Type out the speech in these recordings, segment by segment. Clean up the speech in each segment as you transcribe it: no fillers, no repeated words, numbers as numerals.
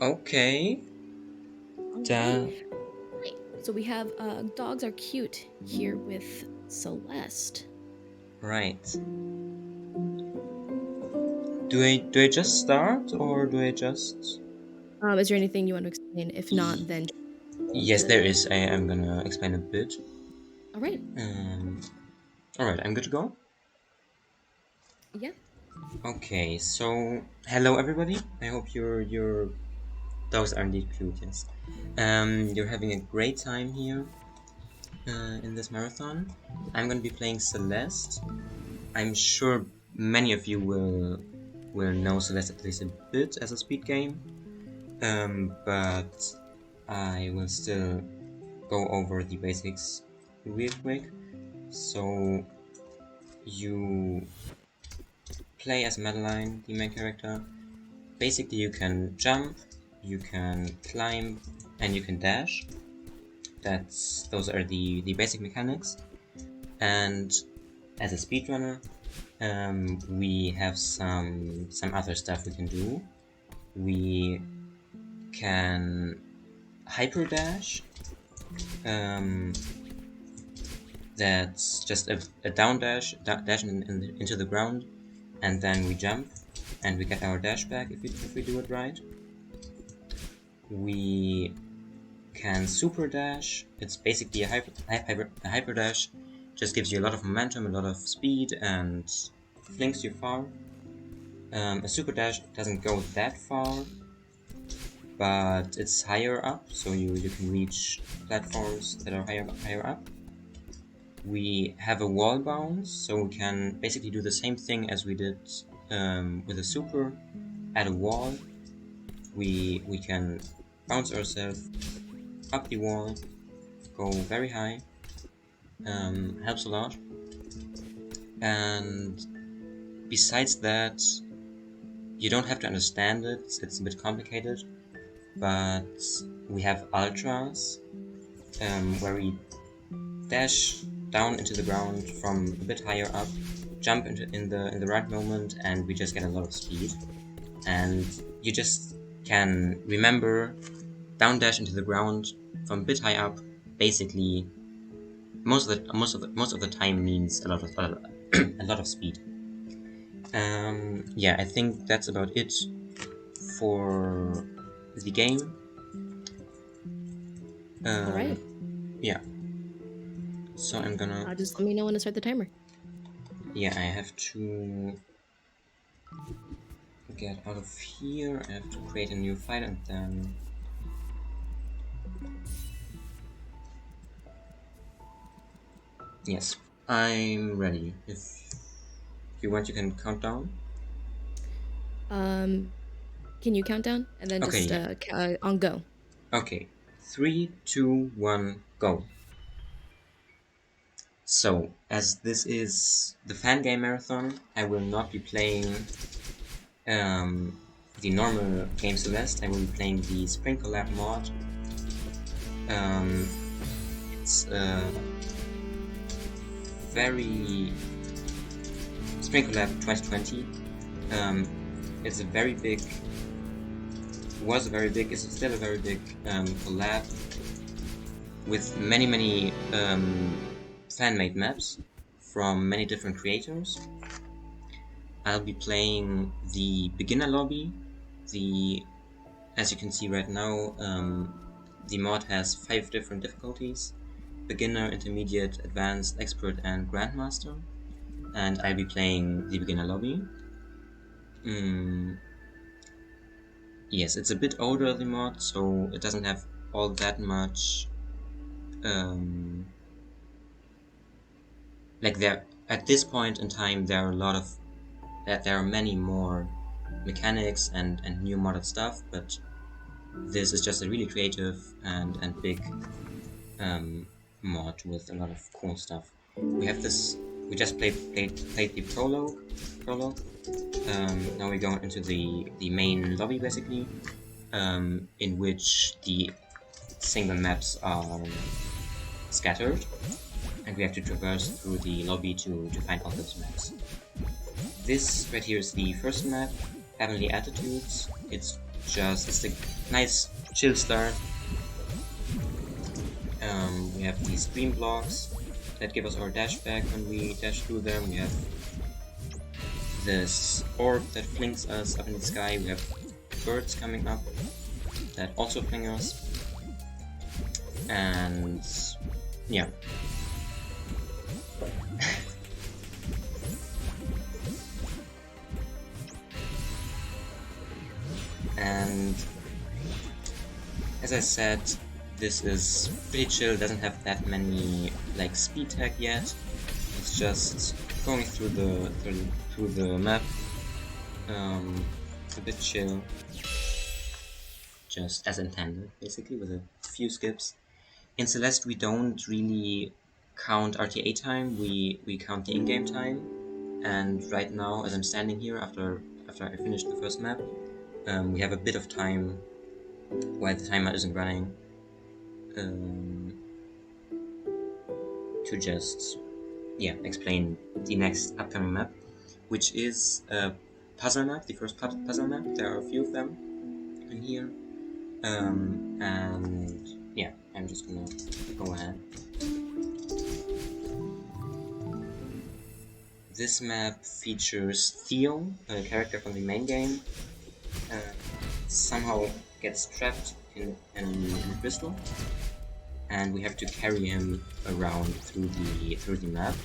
Okay. All Da- right. So we have Dogs Are Cute here with Celeste. right. Do I just start or do I just? Is there anything you want to explain? If not, then Yes, there is. I am gonna explain a bit. all right. Um. All right. I'm good to go. Yeah. Okay. So hello everybody. I hope your dogs are indeed cute. Yes. You're having a great time here. In this marathon, I'm gonna be playing Celeste. I'm sure many of you will know Celeste at least a bit as a speed game. But I will still go over the basics real quick. So you play as Madeline, the main character. Basically, you can jump, you can climb, and you can dash. Those are the basic mechanics. And as a speedrunner, we have some other stuff we can do. We can hyper dash. That's just a down dash, dash into the ground, and then we jump, and we get our dash back if we do it right. We can super dash. It's basically a hyper dash. Just gives you a lot of momentum, a lot of speed, and flings you far. A super dash doesn't go that far, but it's higher up, so you can reach platforms that are higher up. We have a wall bounce, so we can basically do the same thing as we did with a super. At a wall, we can bounce ourselves up the wall, go very high. Helps a lot. And besides that, you don't have to understand it. It's a bit complicated, but we have ultras, where we dash down into the ground from a bit higher up, jump in the right moment, and we just get a lot of speed. And you just can remember down dash into the ground from a bit high up. Basically, most of the time means a lot of a lot of speed. Yeah, I think that's about it for the game. All right. Yeah. So I'm gonna. Just let me know when to start the timer. Yeah, I have to get out of here. I have to create a new file and then. Yes, I'm ready. If you want, you can count down. Can you count down and then Okay, just yeah. on go? Okay. 3, 2, 1, go. So, as this is the Fangame Marathon, I will not be playing the normal game Celeste. I will be playing the Spring Collab mod. It's very Spring Collab 2020. It's a very big, was a very big, is still a very big collab with many fan-made maps from many different creators. I'll be playing the beginner lobby. As you can see right now, the mod has 5 different difficulties: beginner, intermediate, advanced, expert, and grandmaster. And I'll be playing the beginner lobby. Yes, it's a bit older, the mod, so it doesn't have all that much. Like there, at this point in time, there are there are many more mechanics and new modded stuff, but this is just a really creative and big mod with a lot of cool stuff. We have this. We just played the prologue. Now we go into the main lobby basically, in which the single maps are scattered, and we have to traverse through the lobby to find all those maps. This right here is the first map, Heavenly Attitudes. It's it's a nice chill start. We have these green blocks that give us our dash back when we dash through them. We have this orb that flings us up in the sky. We have birds coming up that also fling us. And yeah. And as I said, this is pretty chill, doesn't have that many like speed tag yet. It's just going through the map. It's a bit chill, just as intended, basically, with a few skips. In Celeste, we don't really count RTA time. We count the in-game time. And right now, as I'm standing here after I finished the first map, we have a bit of time while the timer isn't running to just explain the next upcoming map, which is a puzzle map, the first puzzle map. There are a few of them in here, and yeah, I'm just gonna go ahead. This map features Theo, a character from the main game. Somehow gets trapped in a crystal, and we have to carry him around through the map.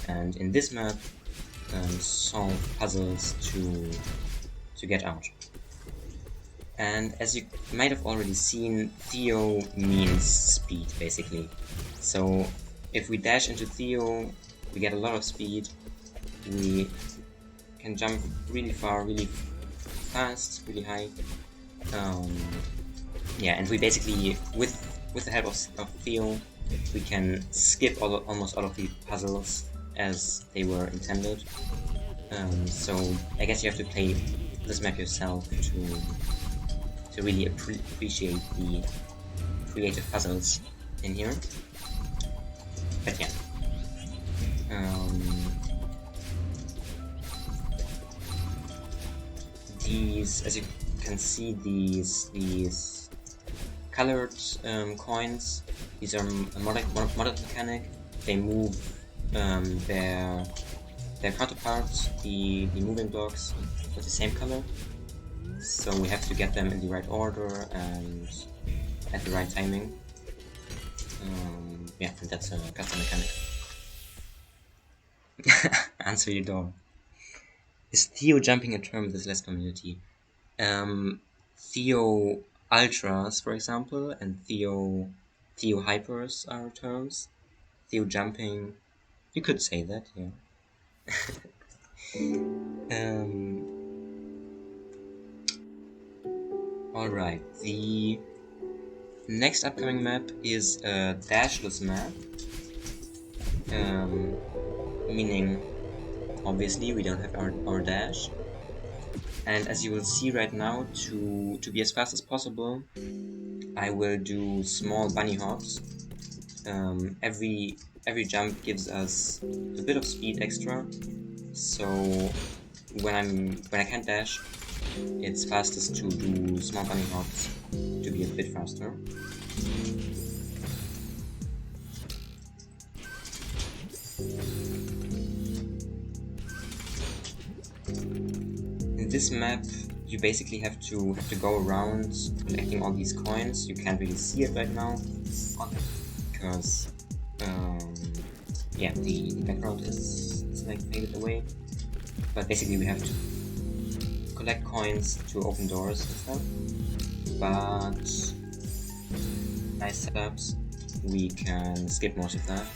And in this map, solve puzzles to get out. And as you might have already seen, Theo means speed, basically. So if we dash into Theo, we get a lot of speed. We can jump really far, really fast, really high. And we basically, with the help of Theo, we can skip almost all of the puzzles as they were intended. So I guess you have to play this map yourself to really appreciate the creative puzzles in here. But yeah. These, as you can see, these colored coins, these are a modded mechanic. They move their counterparts, the moving blocks, with the same color. So we have to get them in the right order and at the right timing. And that's a custom mechanic. Answer your door. Is Theo jumping a term with this less community? Theo Ultras, for example, and Theo Hypers are terms. Theo jumping, you could say that, yeah. Alright, the next upcoming map is a dashless map. Meaning, obviously, we don't have our dash. And as you will see right now, to be as fast as possible, I will do small bunny hops. Every jump gives us a bit of speed extra. So when I can't dash, it's fastest to do small bunny hops to be a bit faster. In this map, you basically have to go around collecting all these coins. You can't really see it right now because the background is like faded away. But basically, we have to collect coins to open doors and stuff. But nice setups, we can skip most of that.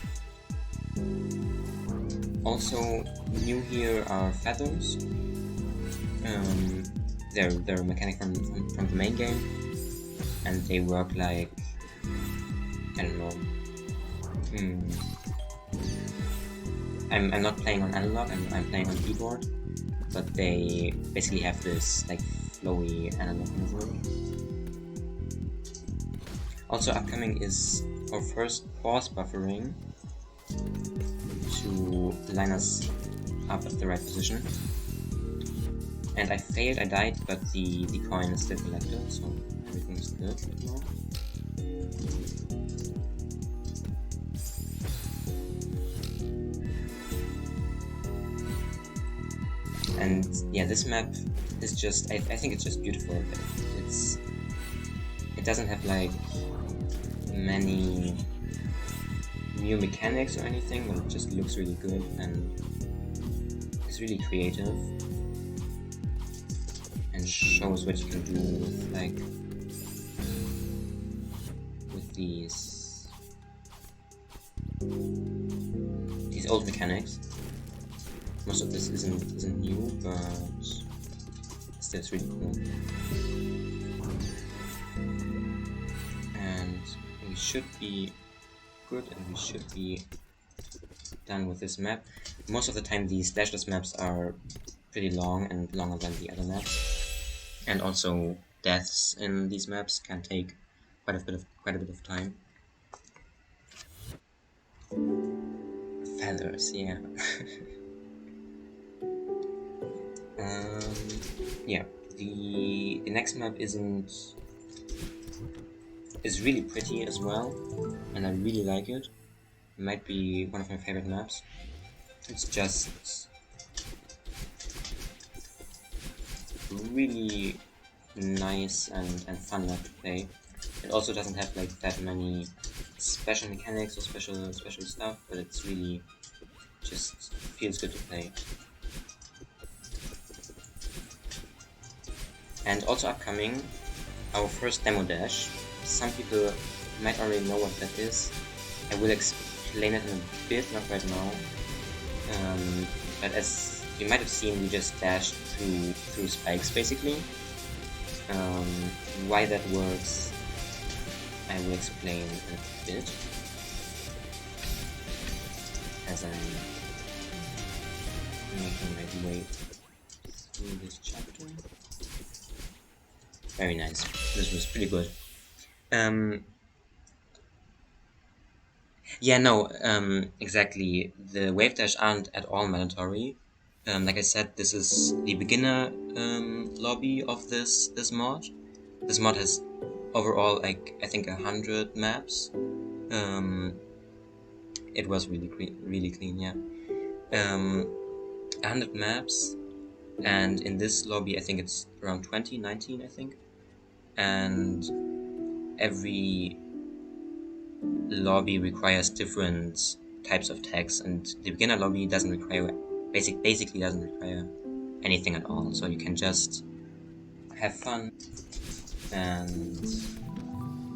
Also, new here are feathers. They're a mechanic from the main game, and they work like, I don't know. I'm not playing on analog. I'm playing on keyboard, but they basically have this like flowy analog movement. Also upcoming is our first pause buffering to line us up at the right position. And I failed, I died, but the coin is still collected, so everything is good right now. And yeah, this map is just, I think it's just beautiful. It doesn't have like many new mechanics or anything, but it just looks really good and it's really creative and shows what you can do with like these old mechanics. Most of this isn't new, but still it's really cool. And we should be good, and we should be done with this map. Most of the time these dashless maps are pretty long and longer than the other maps. And also deaths in these maps can take quite a bit of time. Feathers, yeah. Yeah, the next map is really pretty as well, and I really like it. It might be one of my favorite maps. It's just really nice and fun map to play. It also doesn't have like that many special mechanics or special stuff, but it's really just feels good to play. And also upcoming, our first demo dash. Some people might already know what that is. I will explain it in a bit, not right now. But as you might have seen, we just dashed through spikes basically. Why that works, I will explain in a bit as I'm making my way through this chapter. Very nice. This was pretty good. Yeah, no, exactly. The wave dash aren't at all mandatory. Like I said, this is the beginner lobby of this mod. This mod has overall, like, I think 100 maps. It was really clean, yeah. 100 maps, and in this lobby, I think it's around 19, I think. And every lobby requires different types of tags, and the beginner lobby doesn't require basically doesn't require anything at all, so you can just have fun, and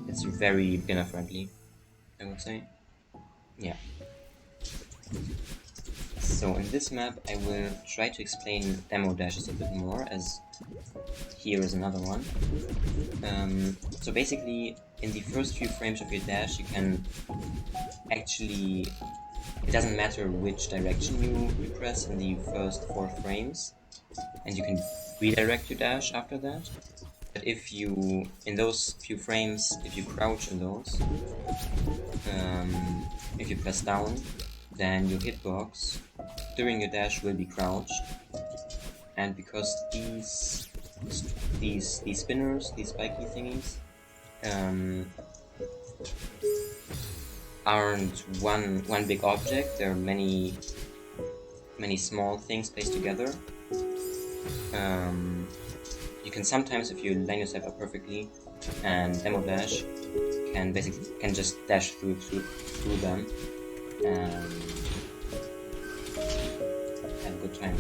it's very beginner friendly, I would say. Yeah. So in this map I will try to explain demo dashes a bit more, as here is another one. So basically, in the first few frames of your dash, you can actually, it doesn't matter which direction you press in the first 4 frames, and you can redirect your dash after that. But if you, in those few frames, if you crouch in those, if you press down, then your hitbox during your dash will be crouched. And because these spinners, these spiky thingies, aren't one big object, there are many small things placed together. You can sometimes, if you line yourself up perfectly and demo dash, can just dash through them and have a good time.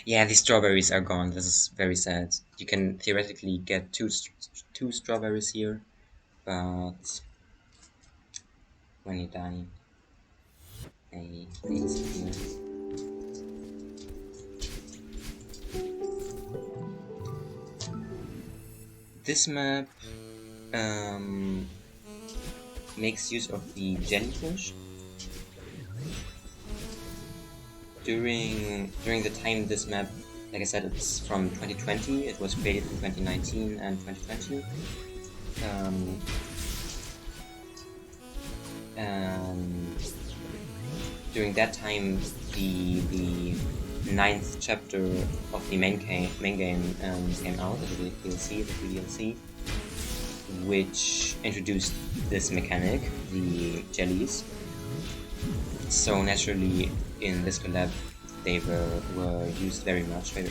Yeah, the strawberries are gone. This is very sad. You can theoretically get two strawberries here, but when you die, they disappear. This map makes use of the jellyfish. During the time this map, like I said, it's from 2020. It was created in 2019 and 2020. and during that time the ninth chapter of the main game came out as a DLC, the DLC, which introduced this mechanic, the jellies. So naturally, in this collab, they were used very often,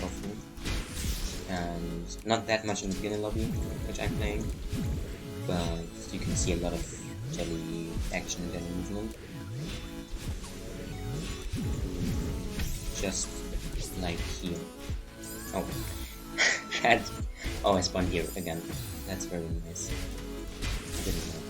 and not that much in the beginner lobby, which I'm playing, but you can see a lot of jelly action, jelly movement, just like here. Oh, that. Oh, I spawned here again. That's very nice. I didn't know that.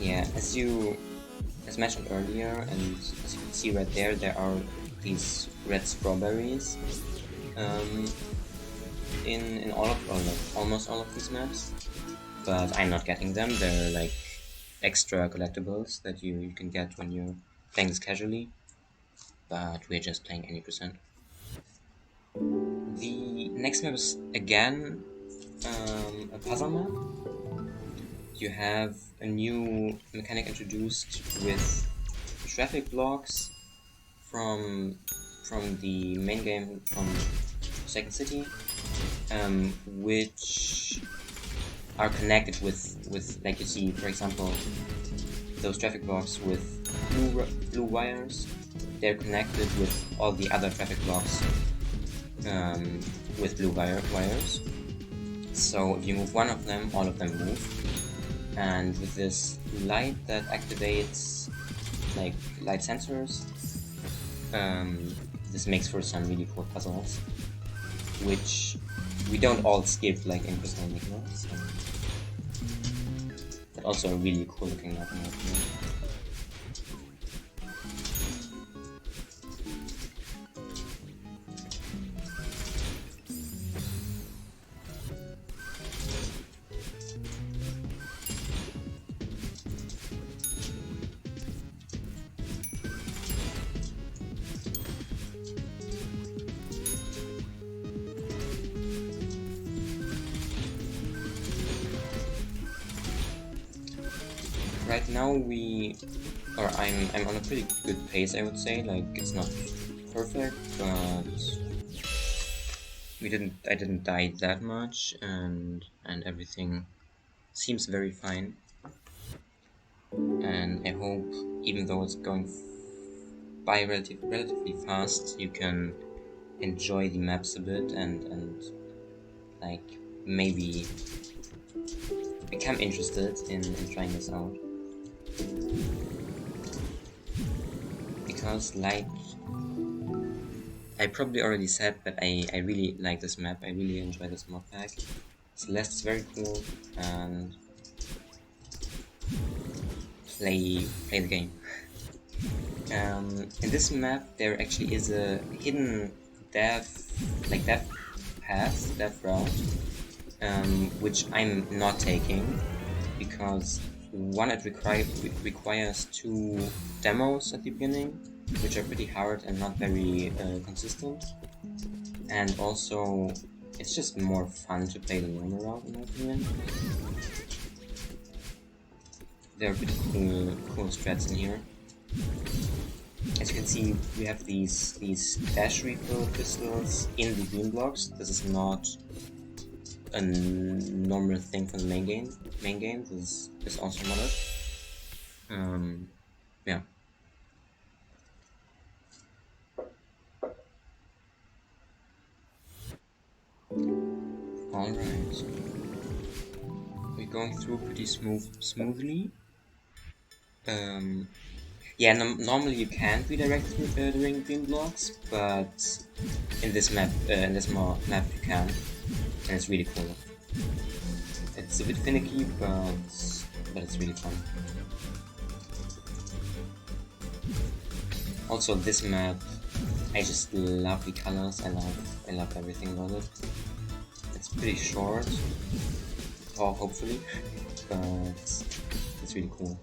Yeah, as mentioned earlier, and as you can see right there, there are these red strawberries in all of, or like almost all of these maps, but I'm not getting them. They're like extra collectibles that you can get when you're playing this casually, but we're just playing 80%. The next map is again a puzzle map. You have a new mechanic introduced with traffic blocks from the main game, from Second City, which are connected with, like you see, for example, those traffic blocks with blue wires. They're connected with all the other traffic blocks with blue wires. So if you move one of them, all of them move. And with this light that activates like light sensors, this makes for some really cool puzzles, which we don't all skip like in Crystal Enigma, so. But also a really cool looking map in my opinion. Right now I'm on a pretty good pace, I would say. Like, it's not perfect, but I didn't die that much, and everything seems very fine. And I hope, even though it's going by relatively fast, you can enjoy the maps a bit and like maybe become interested in trying this out. Because, like I probably already said, but I really like this map. I really enjoy this mod pack. Celeste is very cool, and play the game. In this map, there actually is a hidden death path, death route, which I'm not taking because one, it requires 2 demos at the beginning, which are pretty hard and not very consistent, and also it's just more fun to play the normal route in my opinion. There are pretty cool strats in here. As you can see, we have these dash refill pistols in the green blocks. This is not a normal thing from the main game. This is also modded. Yeah. Alright. We're going through pretty smoothly. Yeah, normally you can't redirect through the green blocks, but in this map, map you can, and it's really cool. It's a bit finicky, but it's really fun. Also, this map, I just love the colors. I love everything about it. It's pretty short, or hopefully, but it's really cool.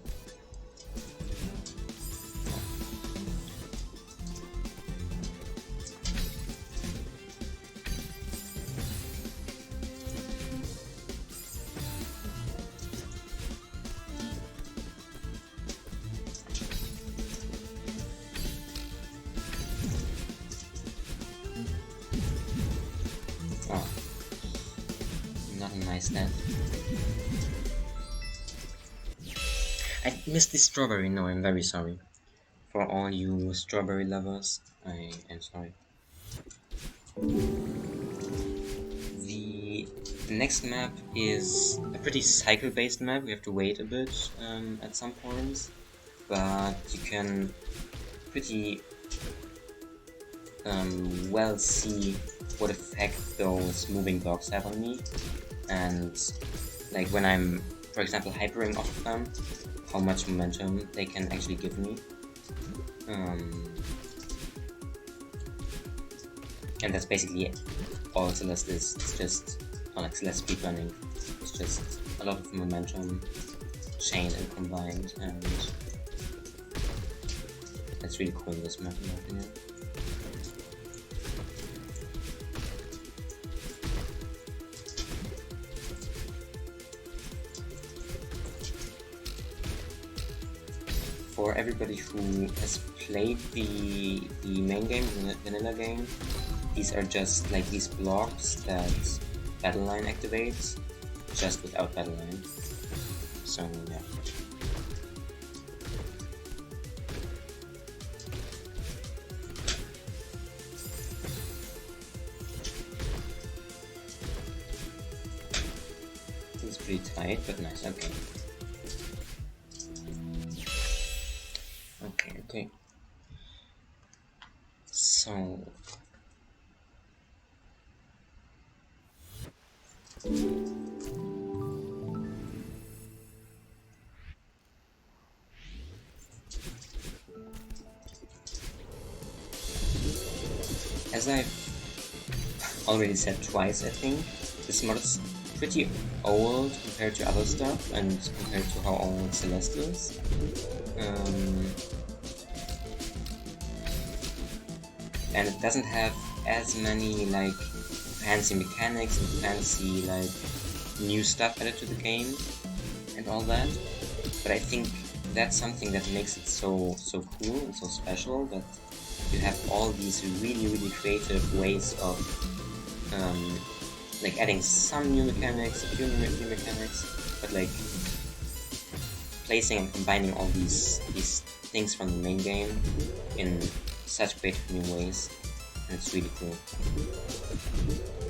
Oh, not a nice net. I missed the strawberry. No, I'm very sorry. For all you strawberry lovers, I am sorry. The next map is a pretty cycle-based map. We have to wait a bit at some points, but you can pretty well see what effect those moving blocks have on me, and like when I'm, for example, hypering off of them, how much momentum they can actually give me. And that's basically it. All Celeste is. It's just, or like Celeste speedrunning. It's just a lot of momentum chained and combined, and that's really cool in this map in my opinion. For everybody who has played the main game, the vanilla game, these are just like these blocks that Battleline activates, just without Battleline. So yeah. It's pretty tight, but nice. Okay. Okay. So as I've already said twice, I think, this mod is pretty old compared to other stuff and compared to how old Celeste is. And it doesn't have as many like fancy mechanics and fancy like new stuff added to the game and all that. But I think that's something that makes it so cool and so special, that you have all these really creative ways of like adding some new mechanics, a few new mechanics, but like placing and combining all these things from the main game in such creative new ways, and it's really cool.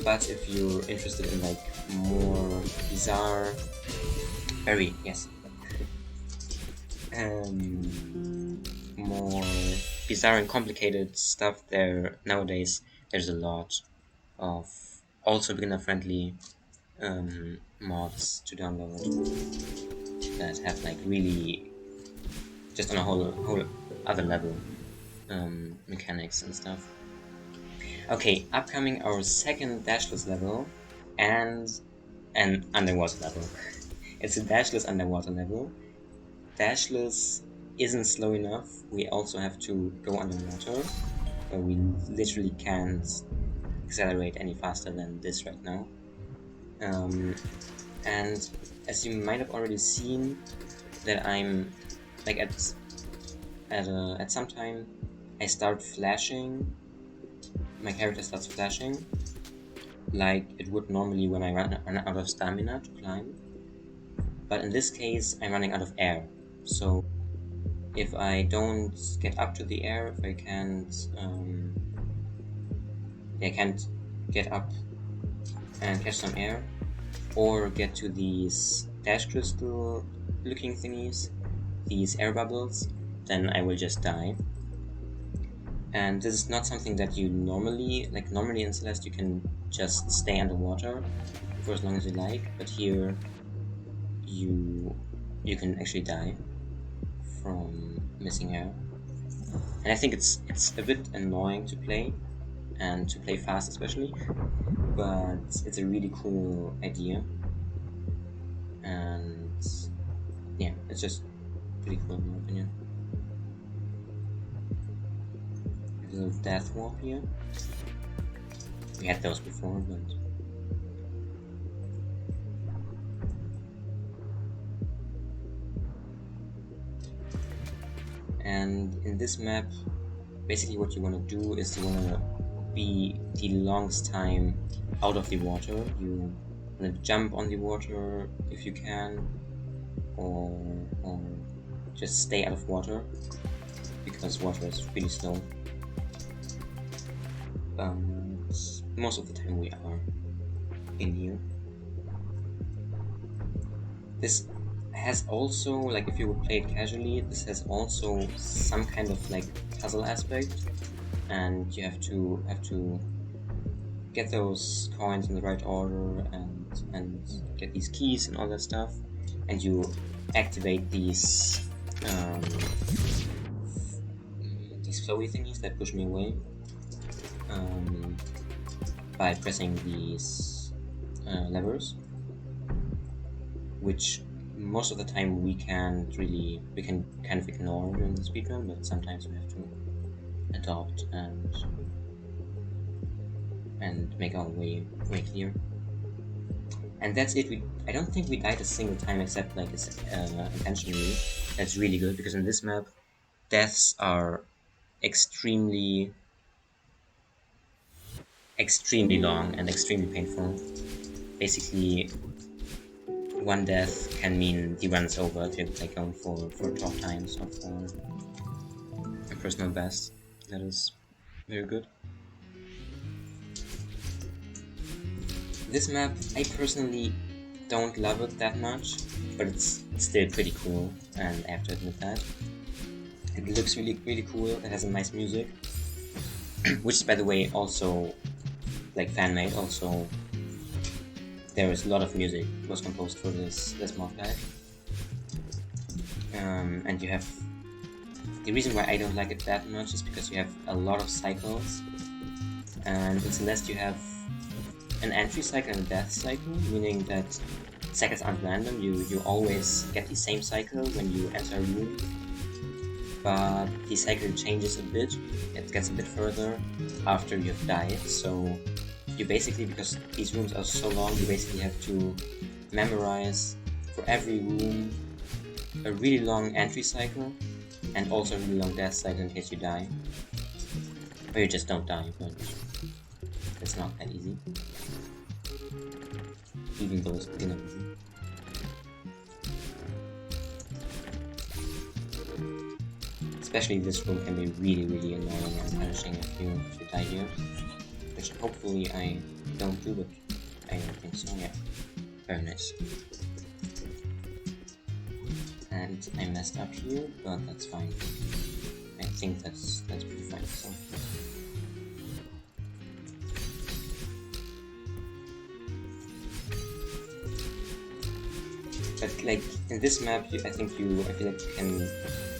But if you're interested in like more bizarre, more bizarre and complicated stuff, nowadays there's a lot of also beginner friendly mods to download that have like really just on a whole other level mechanics and stuff. Okay, upcoming our second dashless level and an underwater level. It's a dashless underwater level. Dashless isn't slow enough. We also have to go underwater. We literally can't accelerate any faster than this right now. And as you might have already seen, that I'm like at some time I start flashing. My character starts flashing like it would normally when I run out of stamina to climb. But in this case, I'm running out of air. So if I don't get up to the air, if I can't get up and catch some air, or get to these dash crystal looking thingies, these air bubbles, then I will just die. And this is not something that you normally in Celeste you can just stay underwater for as long as you like, but here you can actually die from missing air. And I think it's a bit annoying to play, and to play fast especially, but it's a really cool idea. yeah, it's just pretty cool in my opinion. There's a little death warp here. We had those before, but and in this map, basically what you want to do is you want to be the longest time out of the water. You want to jump on the water if you can, or just stay out of water, because water is really slow. Most of the time we are in here. This has also, like, if you would play it casually, this has also some kind of like puzzle aspect, and you have to get those coins in the right order and get these keys and all that stuff, and you activate these flowy thingies that push me away by pressing these levers, which most of the time we can kind of ignore during the speedrun, but sometimes we have to adopt and make our way clear. And that's it. I don't think we died a single time except like intentionally. That's really good, because in this map, deaths are extremely long and extremely painful. Basically, one death can mean the run's over if you're like going for top times or for a personal best. That is very good. This map, I personally don't love it that much, but it's still pretty cool, and I have to admit that. It looks really cool. It has a nice music, which is, by the way, also like fan-made. Also, there is a lot of music was composed for this mod pack, and you have the reason why I don't like it that much is because you have a lot of cycles, and in Celeste you have an entry cycle and a death cycle, meaning that cycles aren't random. You always get the same cycle when you enter a room, but the cycle changes a bit. It gets a bit further after you've died. So you basically, because these rooms are so long, you basically have to memorize for every room a really long entry cycle and also a really long death cycle in case you die, or you just don't die, but it's not that easy, even though it's beginner easy. Especially this room can be really annoying and punishing if you die here, which hopefully I don't do, but I don't think so. Yeah, very nice. And I messed up here, but that's fine. I think that's pretty fine. So. But like in this map, I feel like you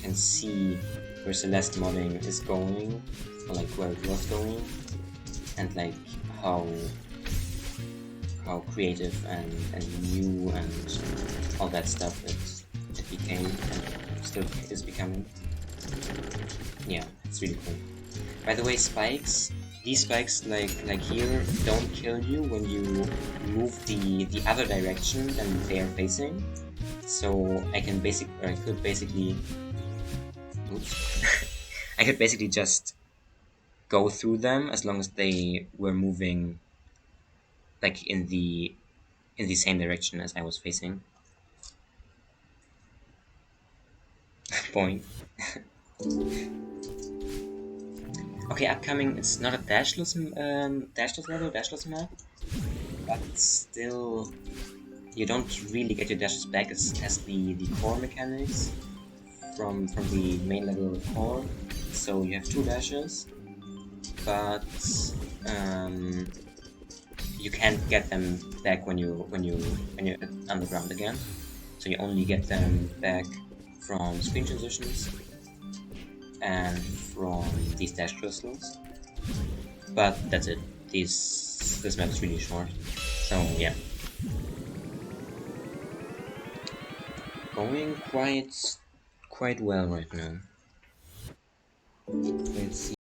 can see where Celeste modding is going, or like where it was going, and like how creative and new and all that stuff it became and still is becoming. Yeah, it's really cool. By the way, spikes. These spikes, like here, don't kill you when you move the other direction than they are facing. So I could basically, oops, I could basically just go through them as long as they were moving, like in the same direction as I was facing. Point. Okay, upcoming, it's not a dashless map, but still, you don't really get your dashes back. It has the core mechanics from the main level of core, so you have 2 dashes, but you can't get them back when you're underground again. So you only get them back from screen transitions and from these dash crystals, but that's it. This map is really short, so yeah. going quite well right now. Let's see.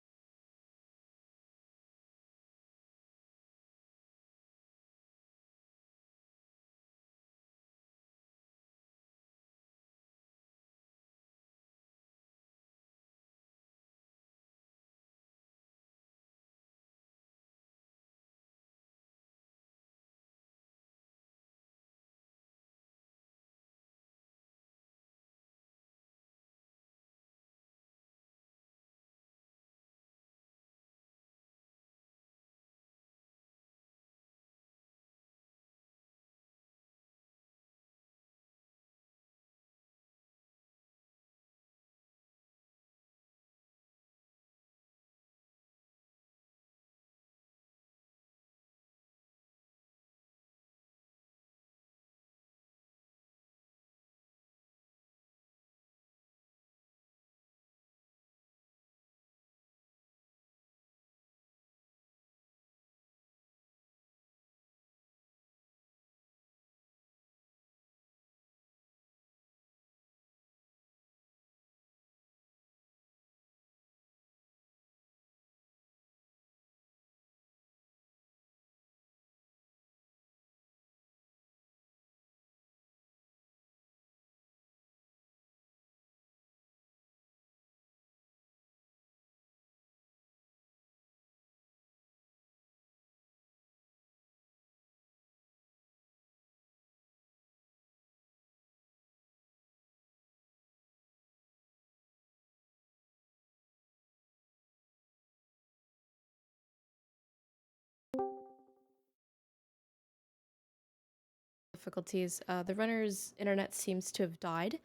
Difficulties. The runner's internet seems to have died.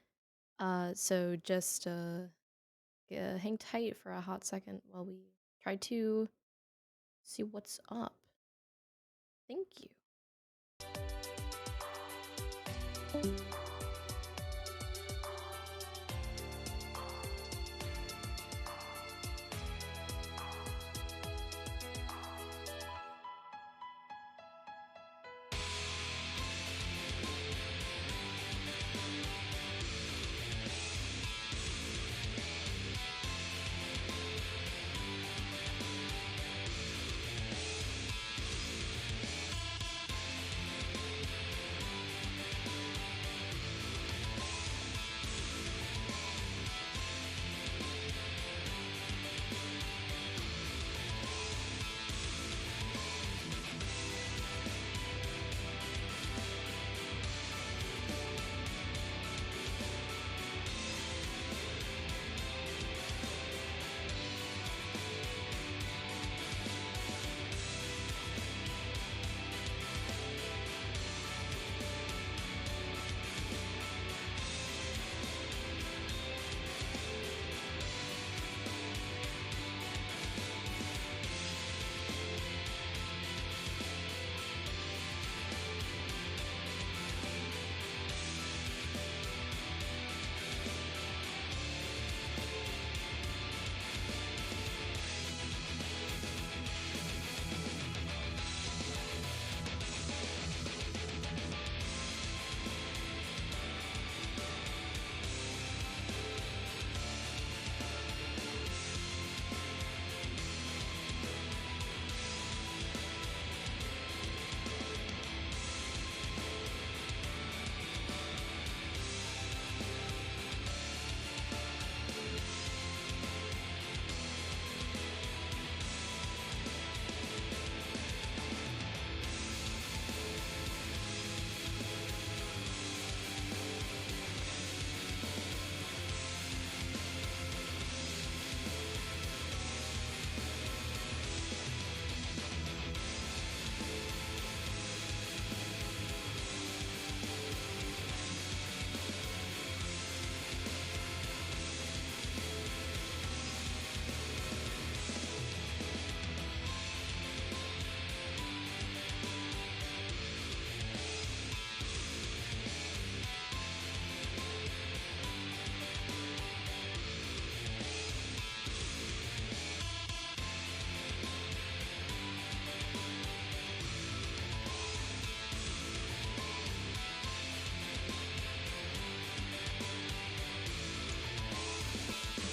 So just hang tight for a hot second while we try to see what's up. Thank you.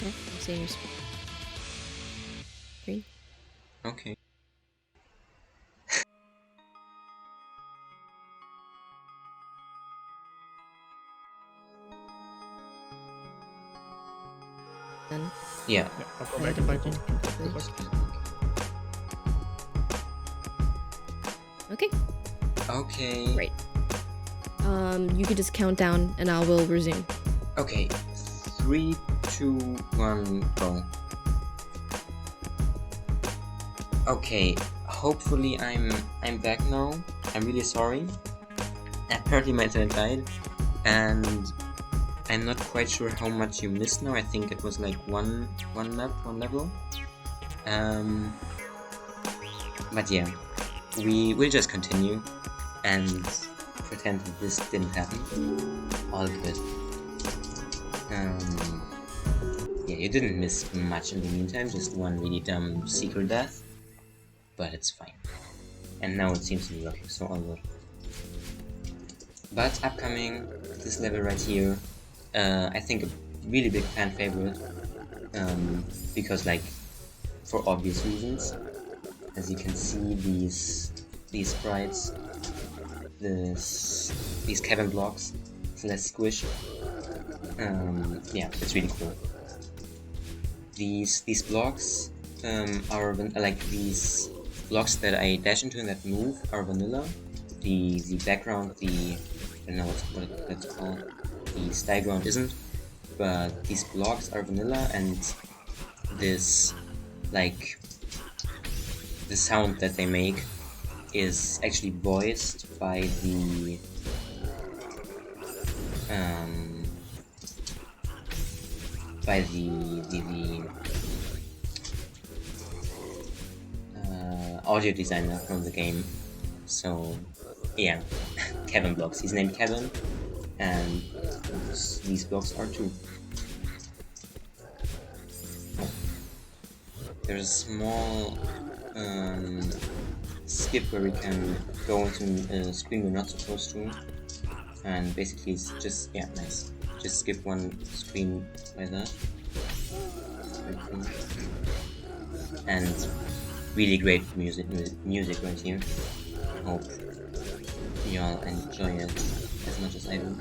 Oh, I'm seeing your screen. Okay. Then Yeah. I'll go back and play. Cool. Good luck. Okay. Okay. Great. You could just count down, and I will resume. Okay. 3, 2, 1, go. Okay. Hopefully I'm back now. I'm really sorry. Apparently my internet died, and I'm not quite sure how much you missed now. I think it was like one level. But yeah, we will just continue and pretend that this didn't happen. All good. Yeah, you didn't miss much in the meantime, just one really dumb secret death, but it's fine. And now it seems to be working, so all good. But upcoming, this level right here, I think a really big fan favorite, because like, for obvious reasons. As you can see, these sprites, these cabin blocks, Celeste squish. Yeah, it's really cool. These blocks are like these blocks that I dash into and that move are vanilla. The background, I don't know what that's called. The sky ground isn't, but these blocks are vanilla, and this like the sound that they make is actually voiced by the audio designer from the game. So yeah, Kevin blocks. He's named Kevin, and these blocks are too. There's a small skip where we can go into a screen we're not supposed to, and basically it's just, yeah, nice. Just skip one screen by that. And really great music right here. Hope y'all enjoy it as much as I do.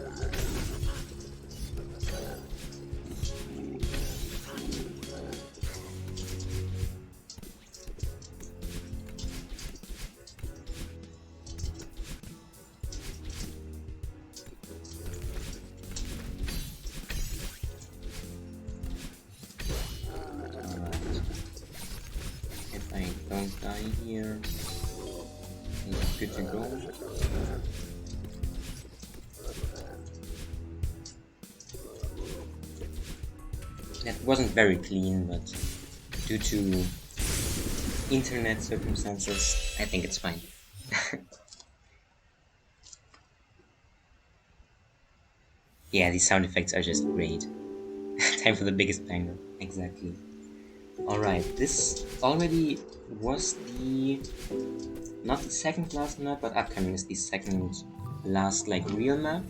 Don't die here. It's good to go. That wasn't very clean, but due to internet circumstances, I think it's fine. Yeah, these sound effects are just great. Time for the biggest banger. Exactly. Alright, this already was not the second last map, but upcoming is the second last, like, real map.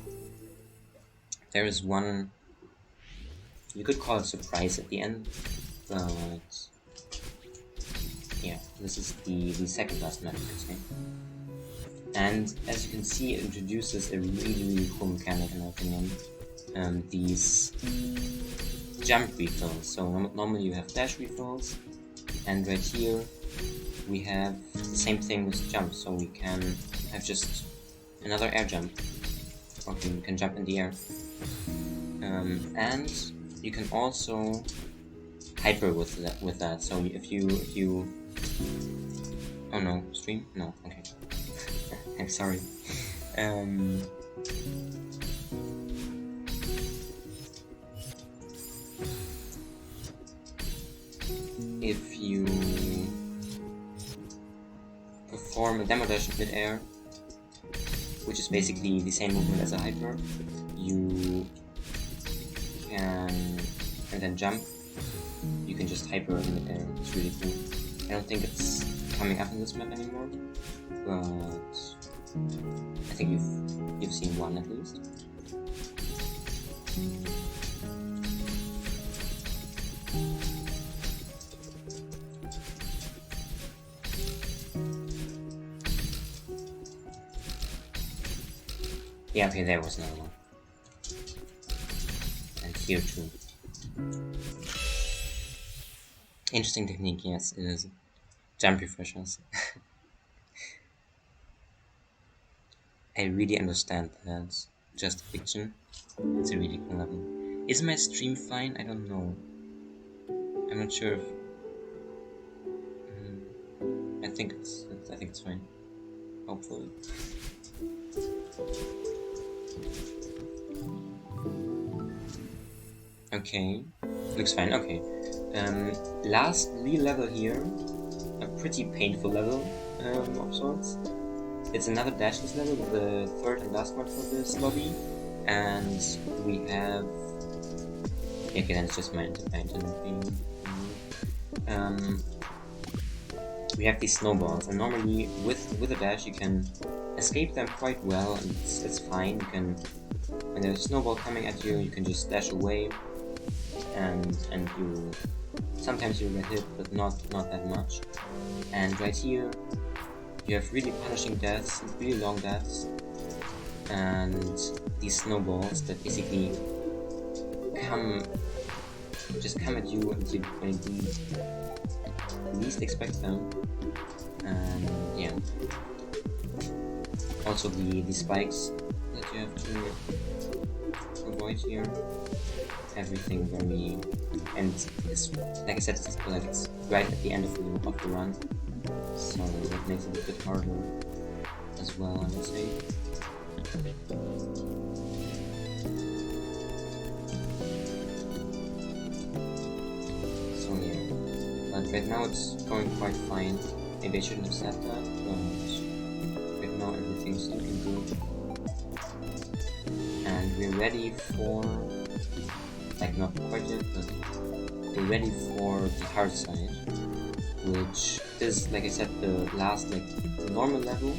There is one, you could call it surprise at the end, but yeah, this is the second last map, you could say. And as you can see, it introduces a really cool mechanic in my opinion. These jump refills. So normally you have dash refills, and right here we have the same thing with jump. So we can have just another air jump. Okay, you can jump in the air, and you can also hyper with that. So if you oh no, stream? No, okay. I'm sorry. If you perform a demo dash in mid-air, which is basically the same movement as a hyper, you can, and then jump, you can just hyper in mid-air. It's really cool. I don't think it's coming up in this map anymore, but I think you've seen one at least. Yeah, okay, there was another one. And here too. Interesting technique, yes, it is. Jump refreshers. I really understand that. Just fiction. It's a really cool level. Is my stream fine? I don't know. I'm not sure if. I think it's fine. Hopefully. Okay, looks fine. Okay. Last real level here, a pretty painful level of sorts. It's another dashless level, the third and last one for this lobby, and we have. Okay, then it's just my internet being. We have these snowballs, and normally with a dash you can escape them quite well, and it's fine. You can, when there's a snowball coming at you, you can just dash away, and you sometimes you get hit, but not that much. And right here, you have really punishing deaths, really long deaths, and these snowballs that basically come at you when you least expect them. And yeah, also the spikes that you have to avoid here. Everything very, and it's, like I said, it's right at the end of the run, so that makes it a bit harder as well, I would say. So yeah, but right now it's going quite fine. Maybe I shouldn't have said that, but right now everything's looking good, and we're ready for. Like, not quite yet, but we're ready for the hard side, which is, like I said, the last, like, normal level,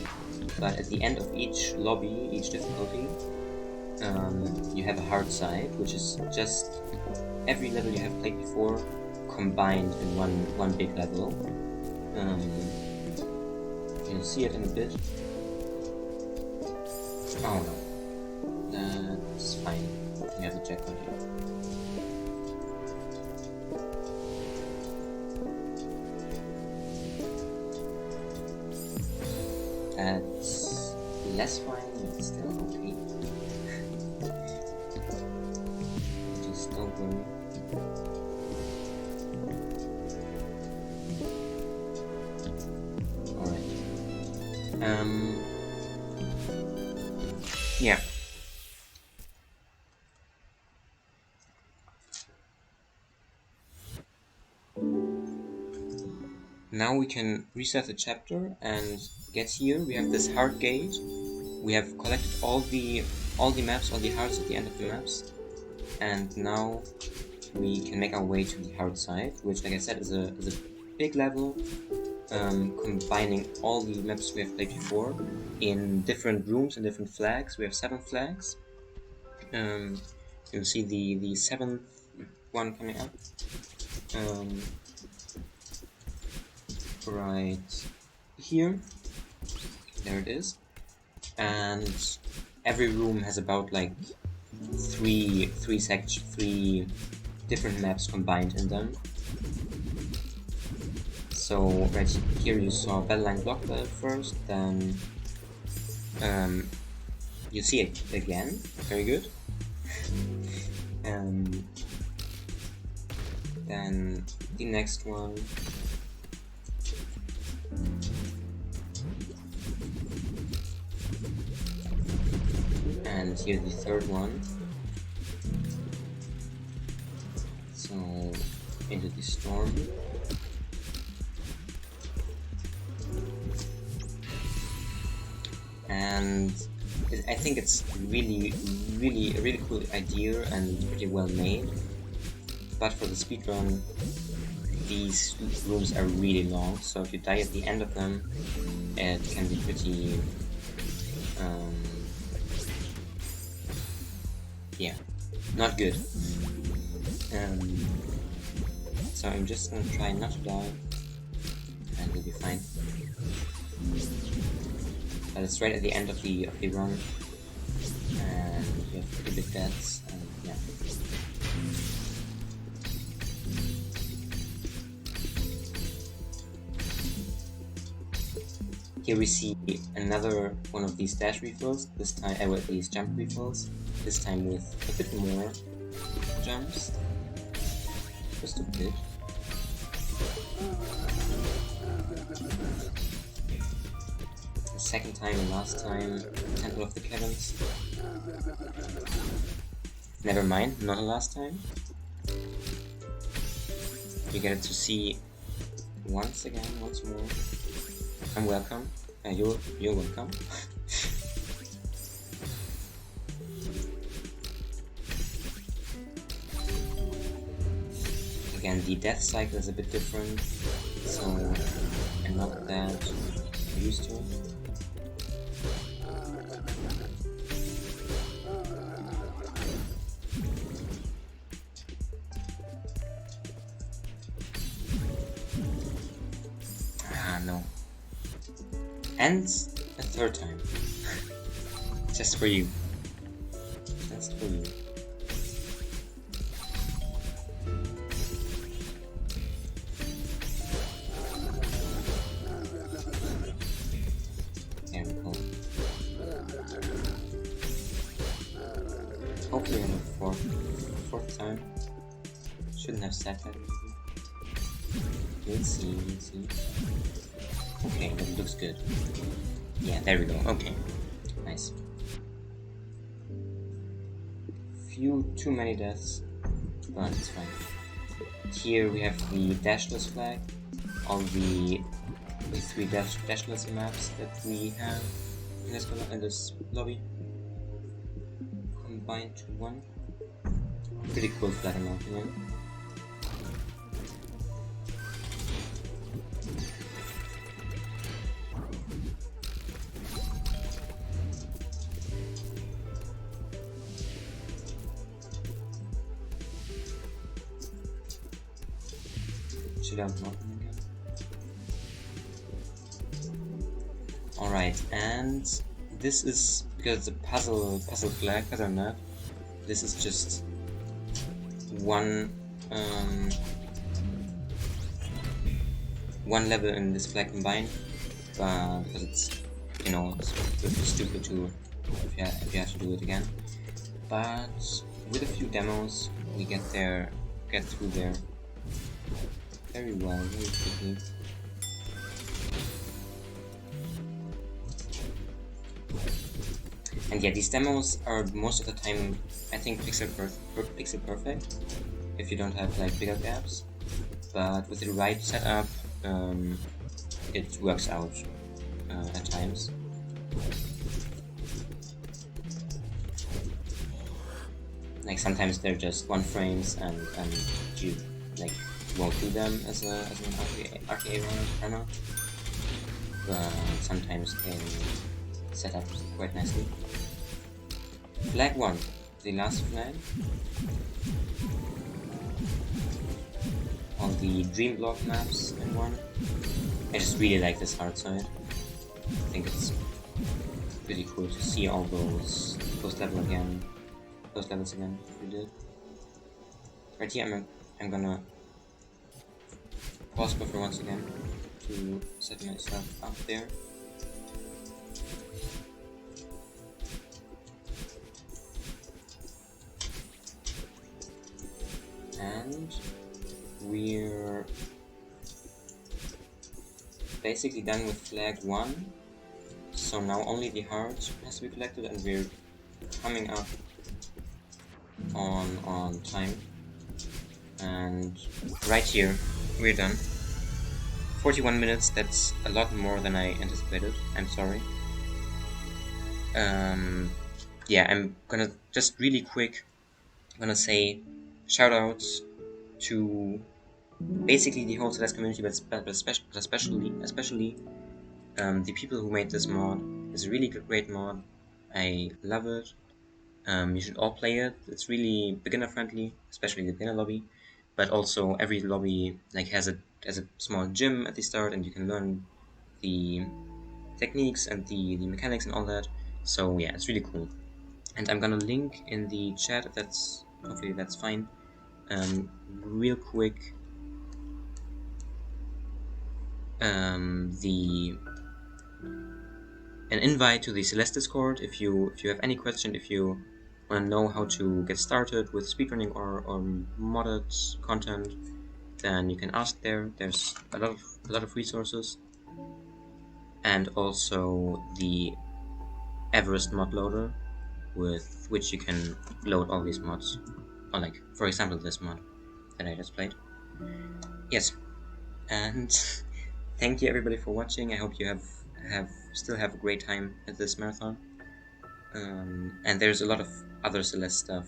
but at the end of each lobby, each difficulty, you have a hard side, which is just every level you have played before combined in one big level. You'll see it in a bit. Oh no, that's fine, we have a checkpoint here. That's less fine, but still okay. Just don't worry. Alright. Yeah. Now we can reset the chapter and get here. We have this hard gate. We have collected all the maps, all the hearts at the end of the maps, and now we can make our way to the hard side, which, like I said, is a big level, combining all the maps we have played before in different rooms and different flags. We have 7 flags. You'll see the 7th one coming up. Right here. There it is. And every room has about like three different maps combined in them. So right here you saw Battleline Block Belt first, then you see it again, very good. And then the next one. And here's the third one. So into the storm. And I think it's really a really cool idea and pretty well made. But for the speedrun, these rooms are really long, so if you die at the end of them, it can be pretty yeah, not good. So I'm just gonna try not to die, and we'll be fine. But it's right at the end of the run, pretty big deaths, and yeah. Here we see another one of these dash refills, this time with these jump refills, this time with a bit more jumps, just a bit. The second time and last time, Temple of the Caverns. Never mind, not the last time. You get to see once more. I'm welcome. You're welcome. Again, the death cycle is a bit different, so I'm not that used to it. No. And a third time. Just for you. Just for you. There we go. Hopefully on the fourth time. Shouldn't have said that. We'll see. Okay, that looks good. Yeah, there we go. Okay, nice. Too many deaths, but it's fine. Here we have the dashless flag, all the 3 dashless maps that we have in this lobby, combined to one. Pretty cool flag in my opinion. Alright, and this is because the puzzle flag, puzzle map. This is just one level in this flag combined, but because it's it's stupid to if you have to do it again. But with a few demos, we get through there very well, very quickly. And yeah, these demos are most of the time, I think, pixel perfect if you don't have like bigger gaps. But with the right setup, it works out at times. Like sometimes they're just 1 frames and you like won't do them as an RTA runner, but sometimes they set up quite nicely. Flag 1, the last flag. All the dream block maps in one. I just really like this hard side. I think it's pretty cool to see all those levels again. If we did. Right here, I'm gonna pause buffer once again to set myself up there. And we're basically done with flag 1. So now only the heart has to be collected, and we're coming up on time. And right here, we're done. 41 minutes, that's a lot more than I anticipated. I'm sorry. Yeah, I'm gonna just really quick, say shoutouts to basically the whole Celeste community, but especially the people who made this mod. It's a really great mod. I love it. You should all play it. It's really beginner friendly, especially the beginner lobby. But also every lobby like has a small gym at the start, and you can learn the techniques and the mechanics and all that. So yeah, it's really cool. And I'm gonna link in the chat, if that's, hopefully that's fine, real quick, the an invite to the Celeste Discord. If you have any question, if you want to know how to get started with speedrunning or modded content, then you can ask there. There's a lot of resources, and also the Everest mod loader, with which you can load all these mods, or like for example this mod that I just played. Yes, and thank you everybody for watching. I hope you still have a great time at this marathon. And there's a lot of other Celeste stuff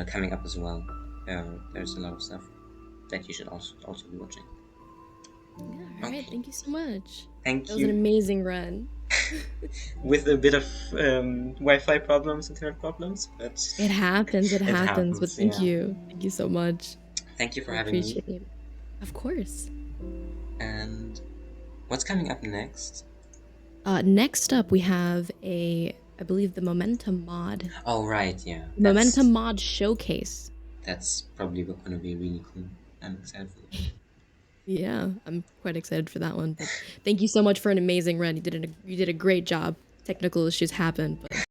coming up as well. There's a lot of stuff that you should also be watching. Yeah, all right. Thank you so much. Thank That was an you. amazing run. With a bit of Wi-Fi problems, internet problems, but It happens. It happens. But thank yeah. you. Thank you so much. Thank you for I having me. appreciate it. Of course. And what's coming up next? Next up, we have I believe, the Momentum mod. Oh right, yeah. Momentum mod showcase. That's probably going to be really cool. I'm excited for that. Yeah, I'm quite excited for that one. But thank you so much for an amazing run. You did a great job. Technical issues happen, but